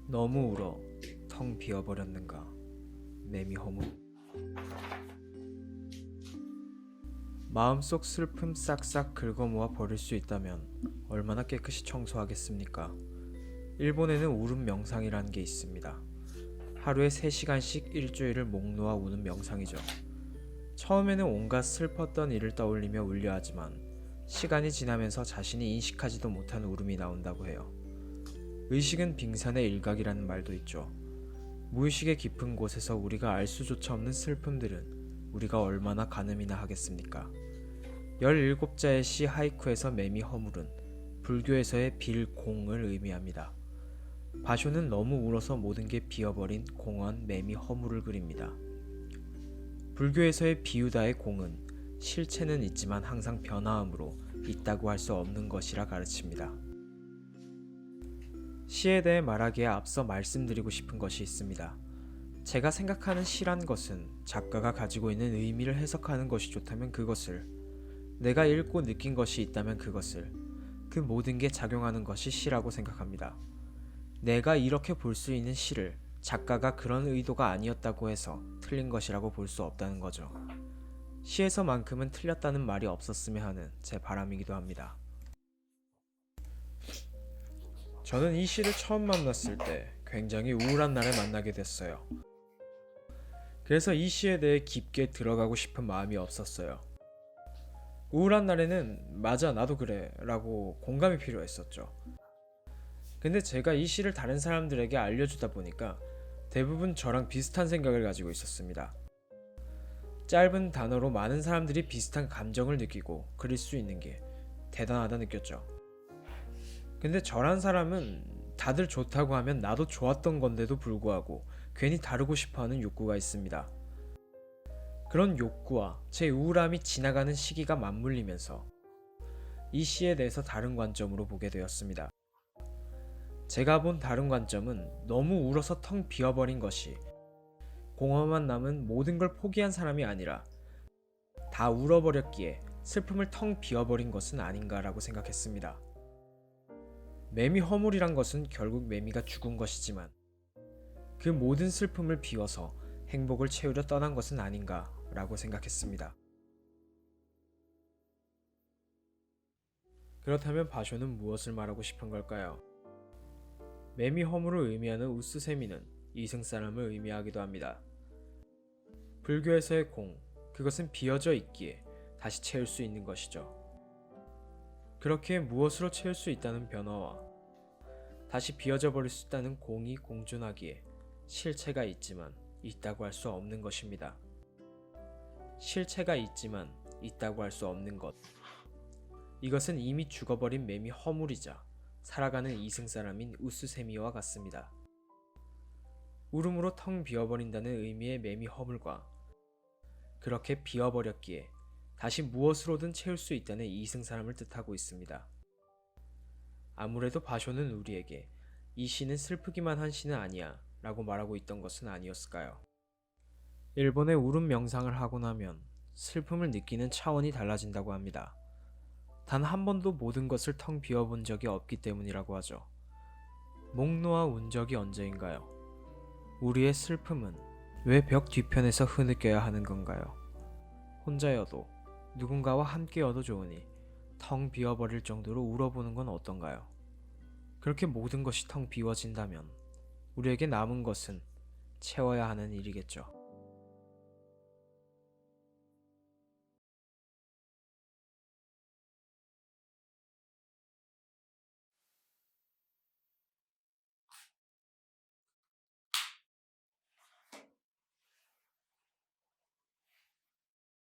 너무 울어 텅 비어버렸는가. 매미 허물. 마음속 슬픔 싹싹 긁어모아 버릴 수 있다면 얼마나 깨끗이 청소하겠습니까. 일본에는 울음 명상이라는 게 있습니다. 하루에 3시간씩 일주일을 목 놓아 우는 명상이죠. 처음에는 온갖 슬펐던 일을 떠올리며 울려 하지만 시간이 지나면서 자신이 인식하지도 못한 울음이 나온다고 해요. 의식은 빙산의 일각이라는 말도 있죠. 무의식의 깊은 곳에서 우리가 알 수조차 없는 슬픔들은 우리가 얼마나 가늠이나 하겠습니까. 17자의 시 하이쿠에서 매미 허물은 불교에서의 빌공을 의미합니다. 바쇼는 너무 울어서 모든 게 비어버린 공원 매미 허물을 그립니다. 불교에서의 비유다의 공은 실체는 있지만 항상 변화함으로 있다고 할 수 없는 것이라 가르칩니다. 시에 대해 말하기에 앞서 말씀드리고 싶은 것이 있습니다. 제가 생각하는 시란 것은 작가가 가지고 있는 의미를 해석하는 것이 좋다면 그것을, 내가 읽고 느낀 것이 있다면 그것을, 그 모든 게 작용하는 것이 시라고 생각합니다. 내가 이렇게 볼 수 있는 시를 작가가 그런 의도가 아니었다고 해서 틀린 것이라고 볼 수 없다는 거죠. 시에서만큼은 틀렸다는 말이 없었으면 하는 제 바람이기도 합니다. 저는 이 시를 처음 만났을 때 굉장히 우울한 날에 만나게 됐어요. 그래서 이 시에 대해 깊게 들어가고 싶은 마음이 없었어요. 우울한 날에는 맞아 나도 그래 라고 공감이 필요했었죠. 근데 제가 이 시를 다른 사람들에게 알려주다 보니까 대부분 저랑 비슷한 생각을 가지고 있었습니다. 짧은 단어로 많은 사람들이 비슷한 감정을 느끼고 그릴 수 있는 게 대단하다 느꼈죠. 근데 저란 사람은 다들 좋다고 하면 나도 좋았던 건데도 불구하고 괜히 다르고 싶어하는 욕구가 있습니다. 그런 욕구와 제 우울함이 지나가는 시기가 맞물리면서 이 시에 대해서 다른 관점으로 보게 되었습니다. 제가 본 다른 관점은 너무 울어서 텅 비어버린 것이 공허만 남은 모든 걸 포기한 사람이 아니라 다 울어버렸기에 슬픔을 텅 비어버린 것은 아닌가라고 생각했습니다. 매미 허물이란 것은 결국 매미가 죽은 것이지만 그 모든 슬픔을 비워서 행복을 채우려 떠난 것은 아닌가 라고 생각했습니다. 그렇다면 바쇼는 무엇을 말하고 싶은 걸까요? 매미 허물을 의미하는 우스세미는 이승사람을 의미하기도 합니다. 불교에서의 공, 그것은 비어져 있기에 다시 채울 수 있는 것이죠. 그렇게 무엇으로 채울 수 있다는 변화와 다시 비어져 버릴 수 있다는 공이 공존하기에 실체가 있지만 있다고 할 수 없는 것입니다. 실체가 있지만 있다고 할 수 없는 것. 이것은 이미 죽어버린 매미 허물이자 살아가는 이승사람인 우스세미와 같습니다. 울음으로 텅 비어버린다는 의미의 매미 허물과 그렇게 비어버렸기에 다시 무엇으로든 채울 수 있다는 이승사람을 뜻하고 있습니다. 아무래도 바쇼는 우리에게 이 시는 슬프기만 한 시는 아니야 라고 말하고 있던 것은 아니었을까요? 일본의 울음 명상을 하고 나면 슬픔을 느끼는 차원이 달라진다고 합니다. 단 한 번도 모든 것을 텅 비워본 적이 없기 때문이라고 하죠. 목 놓아 운 적이 언제인가요? 우리의 슬픔은 왜 벽 뒤편에서 흐느껴야 하는 건가요? 혼자여도 누군가와 함께여도 좋으니 텅 비워버릴 정도로 울어보는 건 어떤가요? 그렇게 모든 것이 텅 비워진다면 우리에게 남은 것은 채워야 하는 일이겠죠.